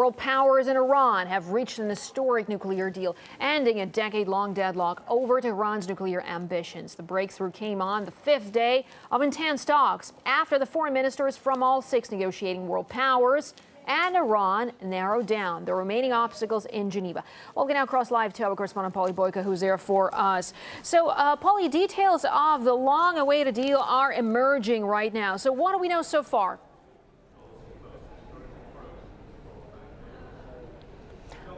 World powers and Iran have reached an historic nuclear deal, ending a decade-long deadlock over Tehran's nuclear ambitions. The breakthrough came on the fifth day of intense talks after the foreign ministers from all six negotiating world powers and Iran narrowed down the remaining obstacles in Geneva. We'll get now across live to our correspondent Polly Boyka, who's there for us. So, Polly, details of the long-awaited deal are emerging right now. So what do we know so far?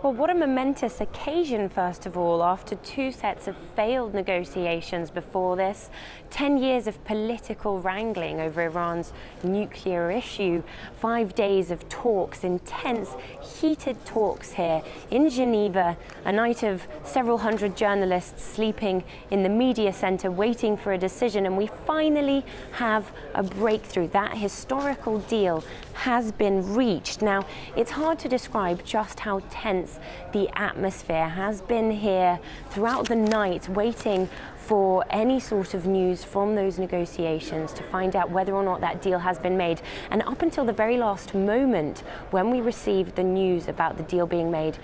Well, what a momentous occasion, first of all, after two sets of failed negotiations before this, 10 years of political wrangling over Iran's nuclear issue, 5 days of talks, intense, heated talks here in Geneva, a night of several hundred journalists sleeping in the media center waiting for a decision, and we finally have a breakthrough. That historical deal has been reached. Now, it's hard to describe just how tense the atmosphere has been here throughout the night, waiting for any sort of news from those negotiations to find out whether or not that deal has been made. And up until the very last moment, when we received the news about the deal being made,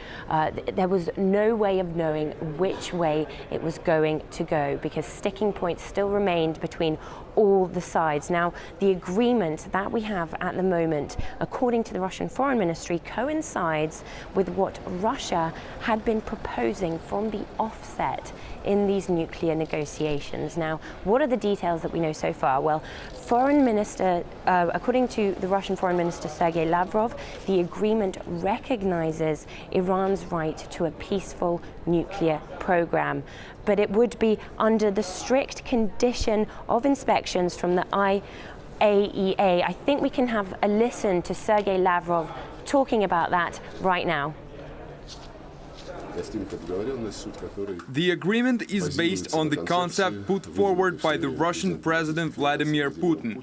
there was no way of knowing which way it was going to go, because sticking points still remained between all the sides. Now, the agreement that we have at the moment, according to the Russian Foreign Ministry, coincides with what Russia had been proposing from the offset in these nuclear negotiations. Now, what are the details that we know so far? Well, according to the Russian Foreign Minister Sergei Lavrov, the agreement recognizes Iran's right to a peaceful nuclear program, but it would be under the strict condition of inspections from the IAEA. I think we can have a listen to Sergei Lavrov talking about that right now. The agreement is based on the concept put forward by the Russian President Vladimir Putin.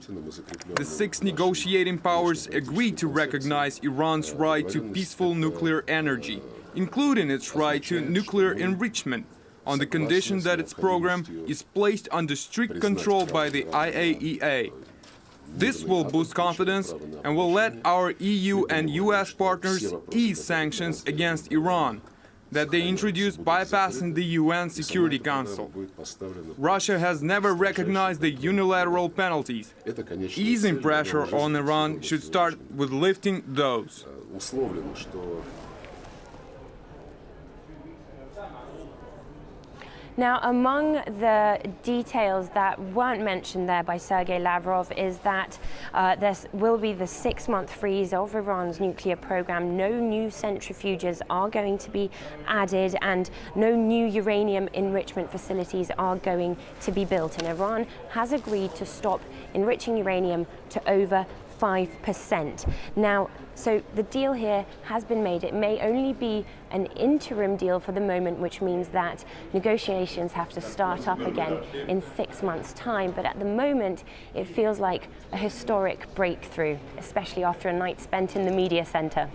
The six negotiating powers agreed to recognize Iran's right to peaceful nuclear energy, including its right to nuclear enrichment, on the condition that its program is placed under strict control by the IAEA. This will boost confidence and will let our EU and US partners ease sanctions against Iran that they introduced bypassing the UN Security Council. Russia has never recognized the unilateral penalties. Easing pressure on Iran should start with lifting those. Now, among the details that weren't mentioned there by Sergei Lavrov is that there will be the 6-month freeze of Iran's nuclear program. No new centrifuges are going to be added, and no new uranium enrichment facilities are going to be built. And Iran has agreed to stop enriching uranium to over 5%. Now, so the deal here has been made. It may only be an interim deal for the moment, which means that negotiations have to start up again in 6 months' time. But at the moment, it feels like a historic breakthrough, especially after a night spent in the media center.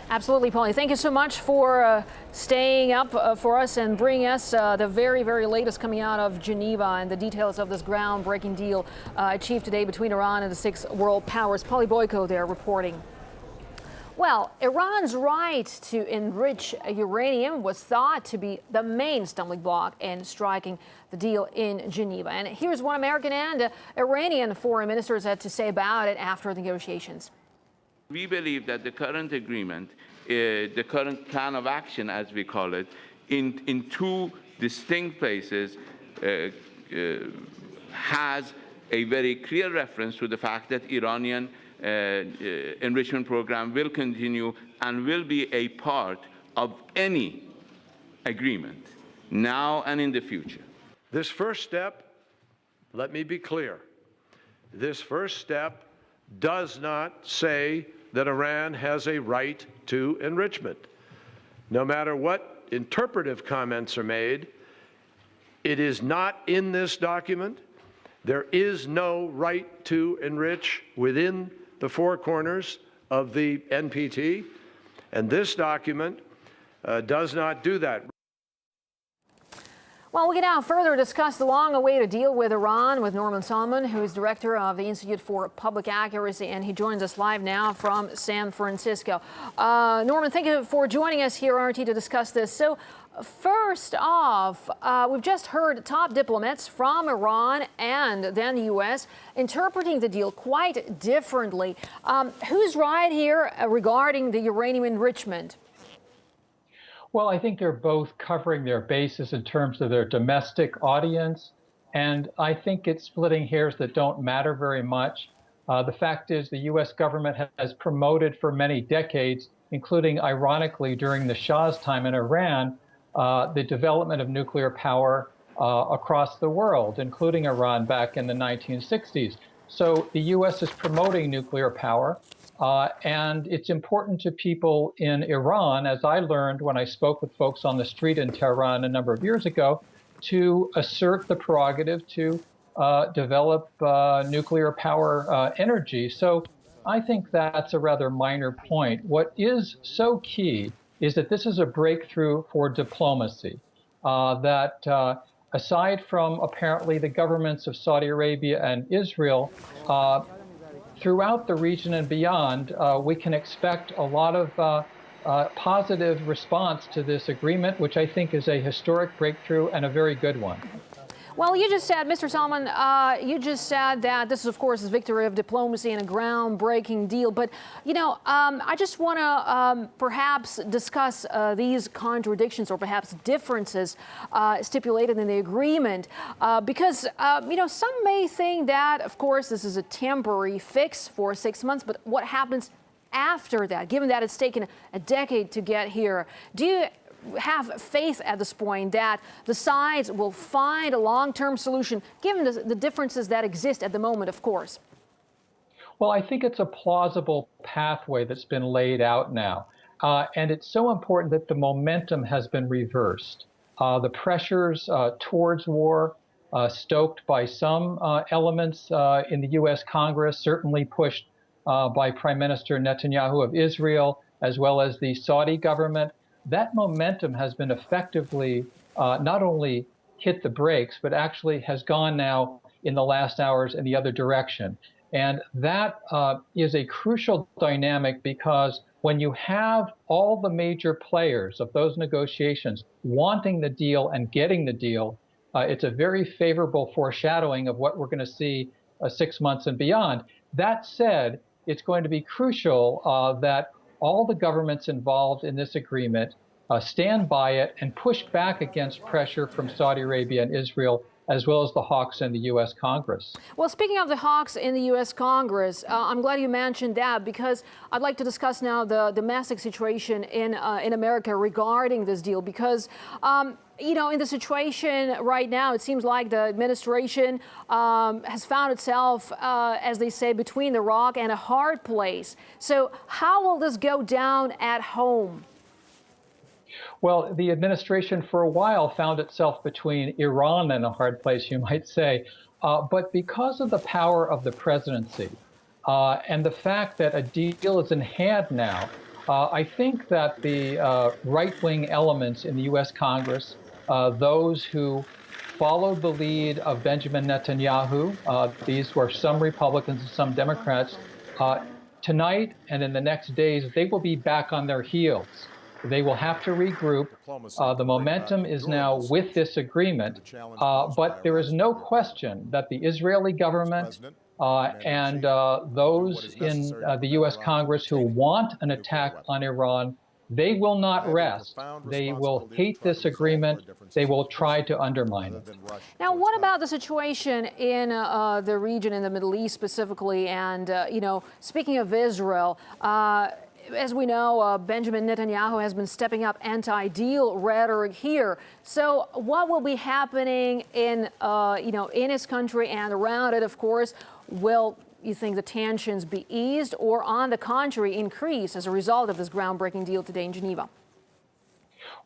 Absolutely, Polly. Thank you so much for staying up for us and bringing us the very, very latest coming out of Geneva and the details of this groundbreaking deal achieved today between Iran and the six world powers. Polly Boyko there reporting. Well, Iran's right to enrich uranium was thought to be the main stumbling block in striking the deal in Geneva. And here's what American and Iranian foreign ministers had to say about it after the negotiations. We believe that the current agreement, the current plan of action, as we call it, in two distinct places, has a very clear reference to the fact that Iranian enrichment program will continue and will be a part of any agreement, now and in the future. This first step, let me be clear, this first step does not say that Iran has a right to enrichment. No matter what interpretive comments are made, it is not in this document. There is no right to enrich within the four corners of the NPT, and this document does not do that. Well, we can now further discuss the long-awaited deal with Iran with Norman Salman, who is director of the Institute for Public Accuracy, and he joins us live now from San Francisco. Norman, thank you for joining us here on RT to discuss this. So, first off, we've just heard top diplomats from Iran and then the U.S. interpreting the deal quite differently. Who's right here regarding the uranium enrichment? Well, I think they're both covering their bases in terms of their domestic audience, and I think it's splitting hairs that don't matter very much. The fact is the U.S. government has promoted for many decades, including ironically during the Shah's time in Iran, the development of nuclear power across the world, including Iran back in the 1960s. So the U.S. is promoting nuclear power. And it's important to people in Iran, as I learned when I spoke with folks on the street in Tehran a number of years ago, to assert the prerogative to develop nuclear power energy. So I think that's a rather minor point. What is so key is that this is a breakthrough for diplomacy, that aside from apparently the governments of Saudi Arabia and Israel, throughout the region and beyond, we can expect a lot of positive response to this agreement, which I think is a historic breakthrough and a very good one. Well, you just said, Mr. Salman, you just said that this is, of course, a victory of diplomacy and a groundbreaking deal. But, you know, I just want to perhaps discuss these contradictions or perhaps differences stipulated in the agreement, because, you know, some may think that, of course, this is a temporary fix for 6 months. But what happens after that, given that it's taken a decade to get here? Do you have faith at this point that the sides will find a long-term solution, given the differences that exist at the moment, of course? Well, I think it's a plausible pathway that's been laid out now. And it's so important that the momentum has been reversed. The pressures towards war, stoked by some elements in the U.S. Congress, certainly pushed by Prime Minister Netanyahu of Israel, as well as the Saudi government, that momentum has been effectively not only hit the brakes, but actually has gone now in the last hours in the other direction. And that is a crucial dynamic, because when you have all the major players of those negotiations wanting the deal and getting the deal, it's a very favorable foreshadowing of what we're going to see 6 months and beyond. That said, it's going to be crucial that all the governments involved in this agreement stand by it and push back against pressure from Saudi Arabia and Israel, as well as the hawks in the U.S. Congress. Well, speaking of the hawks in the U.S. Congress, I'm glad you mentioned that, because I'd like to discuss now the domestic situation in America regarding this deal, because you know, in the situation right now, it seems like the administration has found itself, as they say, between the rock and a hard place. So how will this go down at home? Well, the administration for a while found itself between Iran and a hard place, you might say. But because of the power of the presidency and the fact that a deal is in hand now, I think that the right-wing elements in the U.S. Congress, those who followed the lead of Benjamin Netanyahu, these were some Republicans and some Democrats, tonight and in the next days, they will be back on their heels. They will have to regroup. The momentum is now with this agreement, but there is no question that the Israeli government and those in the U.S. Congress who want an attack on Iran, they will not rest. They will hate this agreement. They will try to undermine it. Now, what about the situation in the region, in the Middle East specifically? And, you know, speaking of Israel, as we know, Benjamin Netanyahu has been stepping up anti-deal rhetoric here. So what will be happening in, you know, in his country and around it, of course? Will you think the tensions be eased, or on the contrary, increase as a result of this groundbreaking deal today in Geneva?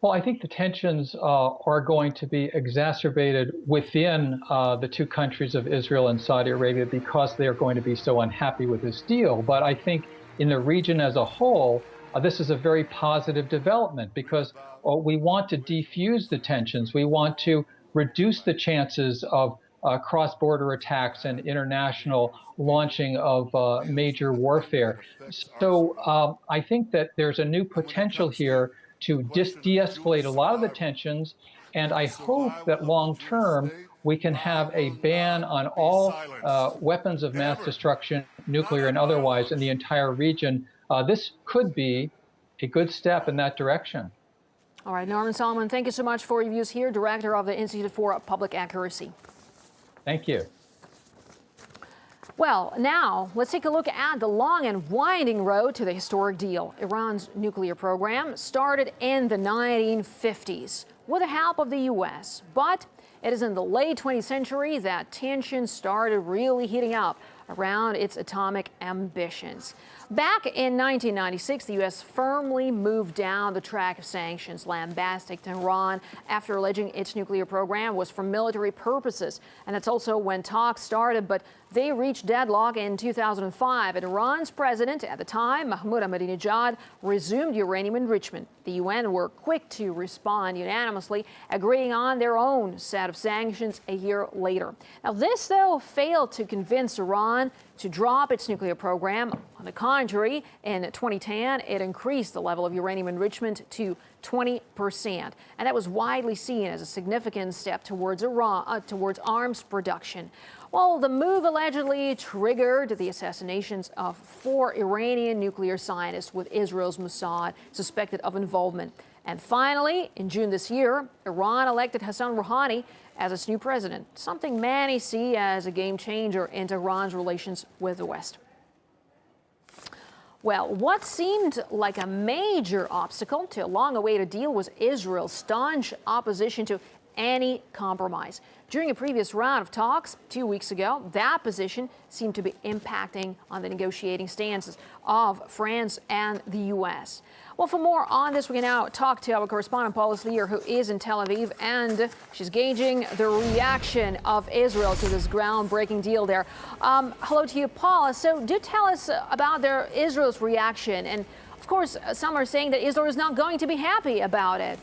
Well, I think the tensions are going to be exacerbated within the two countries of Israel and Saudi Arabia, because they are going to be so unhappy with this deal. But I think in the region as a whole, this is a very positive development, because we want to defuse the tensions. We want to reduce the chances of cross-border attacks and international launching of major warfare. So I think that there's a new potential here to de-escalate a lot of the tensions, and I hope that long-term we can have a ban on all weapons of mass destruction, nuclear and otherwise, in the entire region. This could be a good step in that direction. All right, Norman Solomon, thank you so much for your views here, Director of the Institute for Public Accuracy. Thank you. Well, now let's take a look at the long and winding road to the historic deal. Iran's nuclear program started in the 1950s with the help of the U.S., but it is in the late 20th century that tensions started really heating up around its atomic ambitions. Back in 1996, the U.S. firmly moved down the track of sanctions, lambasting Tehran after alleging its nuclear program was for military purposes. And that's also when talks started, but they reached deadlock in 2005. And Iran's president at the time, Mahmoud Ahmadinejad, resumed uranium enrichment. The UN were quick to respond unanimously, agreeing on their own set of sanctions a year later. Now, this, though, failed to convince Iran to drop its nuclear program. On the contrary, in 2010, it increased the level of uranium enrichment to 20%. And that was widely seen as a significant step towards arms production. Well, the move allegedly triggered the assassinations of 4 Iranian nuclear scientists with Israel's Mossad suspected of involvement. And finally, in June this year, Iran elected Hassan Rouhani as its new president, something many see as a game changer in Iran's relations with the West. Well, what seemed like a major obstacle to a long-awaited deal was Israel's staunch opposition to any compromise. During a previous round of talks 2 weeks ago, that position seemed to be impacting on the negotiating stances of France and the U.S. Well, for more on this, we can now talk to our correspondent, Paula Slier, who is in Tel Aviv, and she's gauging the reaction of Israel to this groundbreaking deal there. Hello to you, Paula. So do tell us about Israel's reaction. And, of course, some are saying that Israel is not going to be happy about it.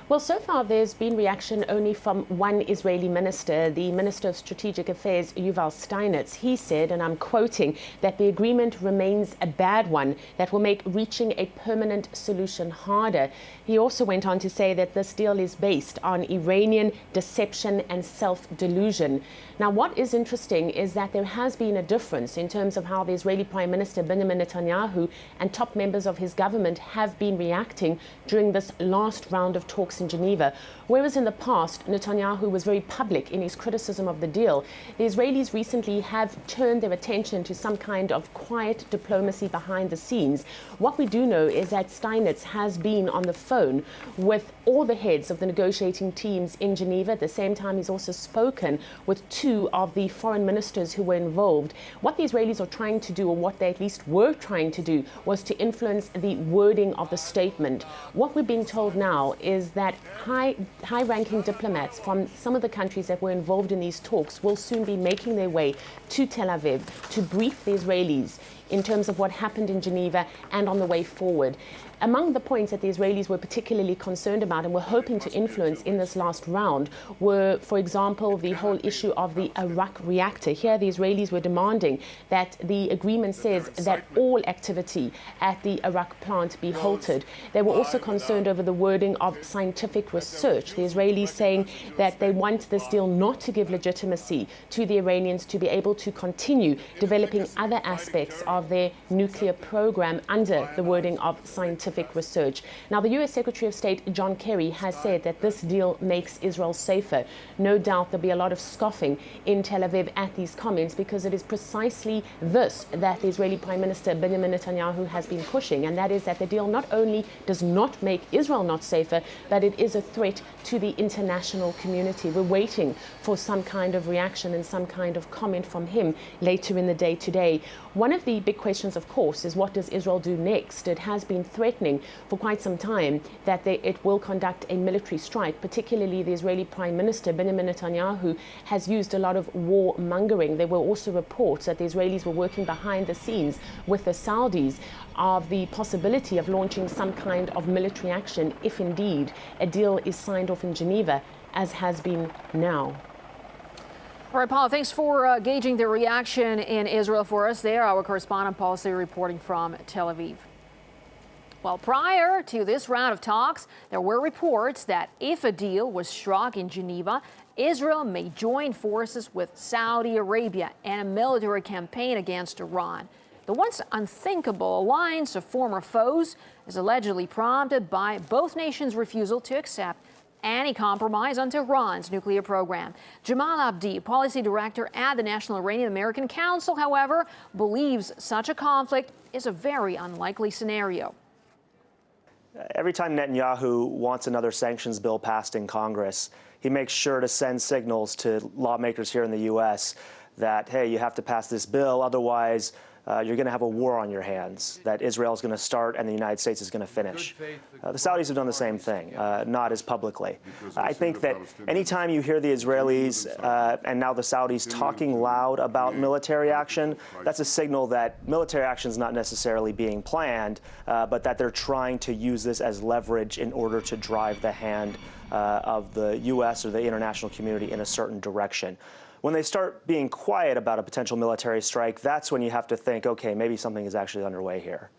Well, so far there's been reaction only from one Israeli minister, the Minister of Strategic Affairs, Yuval Steinitz. He said, and I'm quoting, that the agreement remains a bad one that will make reaching a permanent solution harder. He also went on to say that this deal is based on Iranian deception and self-delusion. Now, what is interesting is that there has been a difference in terms of how the Israeli Prime Minister Benjamin Netanyahu and top members of his government have been reacting during this last round of talks in Geneva. Whereas in the past, Netanyahu was very public in his criticism of the deal, the Israelis recently have turned their attention to some kind of quiet diplomacy behind the scenes. What we do know is that Steinitz has been on the phone with all the heads of the negotiating teams in Geneva. At the same time, he's also spoken with 2 of the foreign ministers who were involved. What the Israelis are trying to do, or what they at least were trying to do, was to influence the wording of the statement. What we're being told now is that high-ranking diplomats from some of the countries that were involved in these talks will soon be making their way to Tel Aviv to brief the Israelis in terms of what happened in Geneva and on the way forward. Among the points that the Israelis were particularly concerned about and were hoping to influence in this last round were, for example, the whole issue of the Arak reactor. Here, the Israelis were demanding that the agreement says that all activity at the Arak plant be halted. They were also concerned over the wording of scientific research. The Israelis saying that they want this deal not to give legitimacy to the Iranians to be able to continue developing other aspects of their nuclear program under the wording of scientific research. Now, the U.S. Secretary of State John Kerry has said that this deal makes Israel safer. No doubt there'll be a lot of scoffing in Tel Aviv at these comments, because it is precisely this that the Israeli Prime Minister Benjamin Netanyahu has been pushing, and that is that the deal not only does not make Israel not safer, but it is a threat to the international community. We're waiting for some kind of reaction and some kind of comment from him later in the day today. One of the big questions, of course, is what does Israel do next? It has been threatening for quite some time that it will conduct a military strike. Particularly the Israeli Prime Minister Benjamin Netanyahu has used a lot of warmongering. There were also reports that the Israelis were working behind the scenes with the Saudis of the possibility of launching some kind of military action if indeed a deal is signed off in Geneva, as has been now. All right, Paula, thanks for gauging the reaction in Israel for us there. Our correspondent, Paula, reporting from Tel Aviv. Well, prior to this round of talks, there were reports that if a deal was struck in Geneva, Israel may join forces with Saudi Arabia in a military campaign against Iran. The once unthinkable alliance of former foes is allegedly prompted by both nations' refusal to accept any compromise on Tehran's nuclear program. Jamal Abdi, policy director at the National Iranian American Council, however, believes such a conflict is a very unlikely scenario. Every time Netanyahu wants another sanctions bill passed in Congress, he makes sure to send signals to lawmakers here in the U.S. that, hey, you have to pass this bill, otherwise you're going to have a war on your hands that Israel is going to start and the United States is going to finish. The Saudis have done the same thing, not as publicly. I think that anytime you hear the Israelis and now the Saudis talking loud about military action, that's a signal that military action is not necessarily being planned, but that they're trying to use this as leverage in order to drive the hand of the U.S. or the international community in a certain direction. When they start being quiet about a potential military strike, that's when you have to think, okay, maybe something is actually underway here.